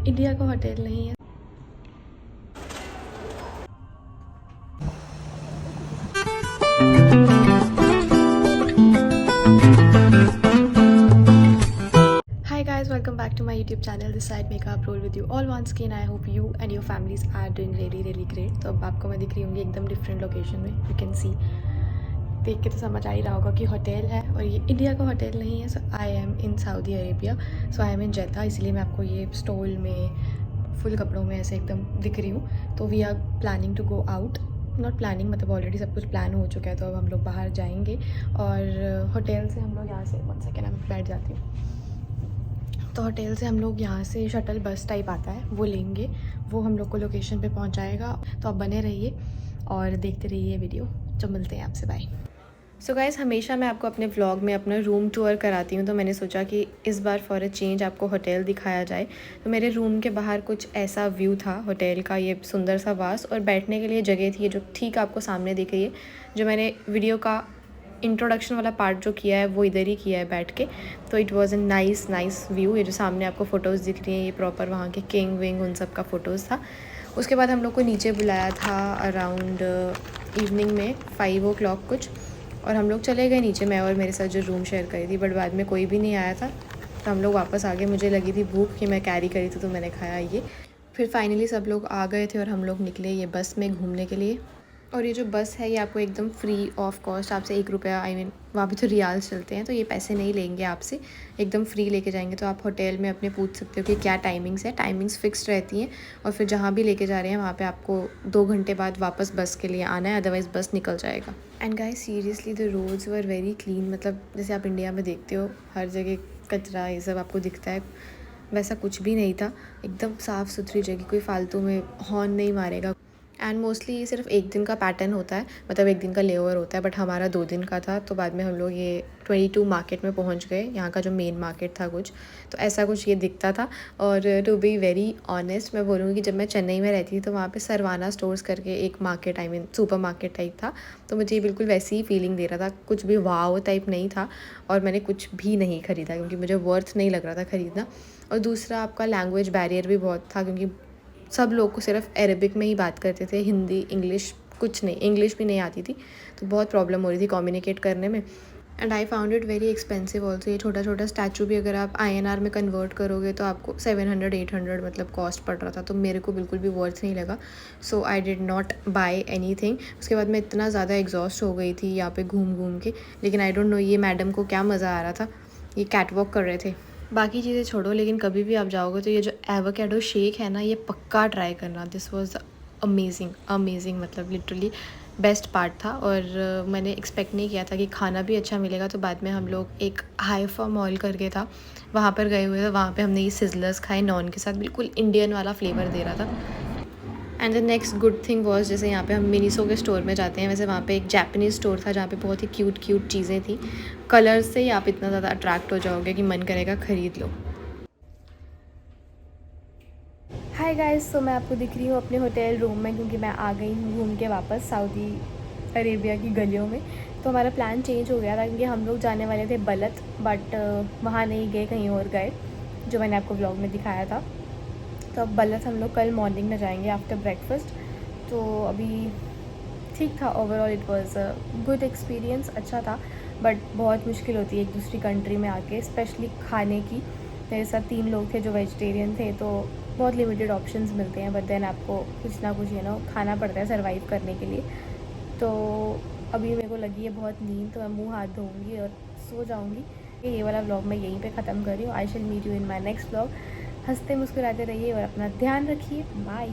India का hotel नहीं है। Hi guys, welcome back to my YouTube channel. This side Makeup Roll with you all once again. I hope you and your families are doing really great. तो अब आपको मैं दिख रही हूँगी एकदम डिफरेंट लोकेशन में. You can see, देख के तो समझ आ ही रहा होगा कि होटल है और ये इंडिया का होटल नहीं है. So I am in Saudi Arabia. So I am in Jeddah, इसलिए मैं आपको ये स्टोल में फुल कपड़ों में ऐसे एकदम दिख रही हूँ. तो we are planning to go out. Not planning, मतलब ऑलरेडी सब कुछ प्लान हो चुका है. तो अब हम लोग बाहर जाएंगे और होटल से हम लोग यहाँ से 1 सेकेंड मैं बैठ जाती हूँ. तो होटल से हम लोग यहाँ से शटल बस टाइप आता है, वो लेंगे. वो हम लोग को लोकेशन पे पहुँचाएगा. तो आप बने रहिए और देखते रहिए वीडियो. जब मिलते हैं आपसे, बाय. सो गाइस, हमेशा मैं आपको अपने व्लॉग में अपना रूम टूर कराती हूँ. तो मैंने सोचा कि इस बार फॉर अ चेंज आपको होटल दिखाया जाए. तो मेरे रूम के बाहर कुछ ऐसा व्यू था होटल का. ये सुंदर सा वास और बैठने के लिए जगह थी, जो ठीक आपको सामने दिख रही है. जो मैंने वीडियो का इंट्रोडक्शन वाला पार्ट जो किया है वो इधर ही किया है बैठ के. तो it was a nice view. ये जो सामने आपको फ़ोटोज़ दिख रही हैं, ये प्रॉपर वहाँ के किंग विंग उन सब का फ़ोटोज़ था. उसके बाद हम लोग को नीचे बुलाया था अराउंड इवनिंग में 5 o'clock कुछ, और हम लोग चले गए नीचे. मैं और मेरे साथ जो रूम शेयर करी थी, बट बाद में कोई भी नहीं आया था. तो हम लोग वापस आ गए. मुझे लगी थी भूख कि मैं कैरी करी थी, तो मैंने खाया ये. फिर फाइनली सब लोग आ गए थे और हम लोग निकले ये बस में घूमने के लिए. और ये जो बस है ये आपको एकदम फ्री ऑफ कॉस्ट, आपसे 1 रुपया, आई मीन वहाँ पे तो रियाल चलते हैं, तो ये पैसे नहीं लेंगे आपसे, एकदम फ्री लेके जाएंगे. तो आप होटल में अपने पूछ सकते हो कि क्या टाइमिंग्स है. टाइमिंग्स फिक्स्ड रहती हैं और फिर जहाँ भी लेके जा रहे हैं वहाँ पे आपको 2 घंटे बाद वापस बस के लिए आना है, अदरवाइज़ बस निकल जाएगा. And guys, seriously the roads were very clean. मतलब जैसे आप इंडिया में देखते हो हर जगह कचरा ये सब आपको दिखता है, वैसा कुछ भी नहीं था. एकदम साफ़ सुथरी जगह, कोई फालतू में हॉर्न नहीं मारेगा. एंड मोस्टली ये सिर्फ 1 दिन का पैटर्न होता है, मतलब 1 दिन का लेओवर होता है, बट हमारा 2 दिन का था. तो बाद में हम लोग ये 22 मार्केट में पहुंच गए, यहाँ का जो मेन मार्केट था कुछ. तो ऐसा कुछ ये दिखता था. और टू बी वेरी ऑनेस्ट मैं बोलूँगी कि जब मैं चेन्नई में रहती थी तो वहाँ पे सरवाना स्टोर्स करके एक market, I mean super market type था. तो मुझे ये बिल्कुल वैसी ही फीलिंग दे रहा था. कुछ भी वाव टाइप नहीं था और मैंने कुछ भी नहीं ख़रीदा क्योंकि मुझे वर्थ नहीं लग रहा था ख़रीदना. और दूसरा आपका लैंग्वेज बैरियर भी बहुत था, क्योंकि सब लोग को सिर्फ अरबिक में ही बात करते थे, हिंदी इंग्लिश कुछ नहीं, इंग्लिश भी नहीं आती थी. तो बहुत प्रॉब्लम हो रही थी कम्युनिकेट करने में. And I found it very expensive also. ये छोटा छोटा स्टैचू भी अगर आप INR में कन्वर्ट करोगे तो आपको 700-800 मतलब कॉस्ट पड़ रहा था. तो मेरे को बिल्कुल भी वर्थ नहीं लगा. So I did not buy anything. उसके बाद मैं इतना ज़्यादा एग्जॉस्ट हो गई थी यहाँ पे घूम के. लेकिन आई डोंट नो ये मैडम को क्या मज़ा आ रहा था, ये कैट वॉक कर रहे थे. बाकी चीज़ें छोड़ो, लेकिन कभी भी आप जाओगे तो ये जो एवोकेडो शेक है ना, ये पक्का ट्राई करना. दिस वाज अमेजिंग, मतलब लिटरली बेस्ट पार्ट था. और मैंने एक्सपेक्ट नहीं किया था कि खाना भी अच्छा मिलेगा. तो बाद में हम लोग एक हाइफा मॉल करके था, वहाँ पर गए हुए थे. वहाँ पे हमने ये सिजलर्स खाए नॉन के साथ, बिल्कुल इंडियन वाला फ्लेवर दे रहा था. And the next good thing was, जैसे यहाँ पे हम मिनीसो के स्टोर में जाते हैं, वैसे वहाँ पे एक जापानीज़ स्टोर था जहाँ पे बहुत ही क्यूट चीज़ें थी. कलर्स से ही आप इतना ज़्यादा अट्रैक्ट हो जाओगे कि मन करेगा ख़रीद लो. हाय गाइस, तो मैं आपको दिख रही हूँ अपने होटल रूम में, क्योंकि मैं आ गई हूँ घूम के वापस सऊदी अरेबिया की गलियों में. तो हमारा प्लान चेंज हो गया था, क्योंकि हम लोग जाने वाले थे बलत, बट वहाँ नहीं गए, कहीं और गए, जो मैंने आपको व्लॉग में दिखाया था. तो अब बलत हम लोग कल मॉर्निंग में जाएंगे आफ्टर ब्रेकफास्ट. तो अभी ठीक था. Overall it was a good experience, अच्छा था. बट बहुत मुश्किल होती है एक दूसरी कंट्री में आके, स्पेशली खाने की. मेरे साथ 3 लोग थे जो वेजिटेरियन थे, तो बहुत लिमिटेड ऑप्शंस मिलते हैं. बट देन आपको कुछ ना कुछ खाना पड़ता है सर्वाइव करने के लिए. तो अभी मेरे को लगी है बहुत नींद, तो मैं मुँह हाथ धोऊँगी और सो जाऊँगी. ये वाला व्लॉग मैं यहीं पे ख़त्म कर रही हूँ. I shall meet you in my next vlog. हंसते मुस्कुराते रहिए और अपना ध्यान रखिए. बाय.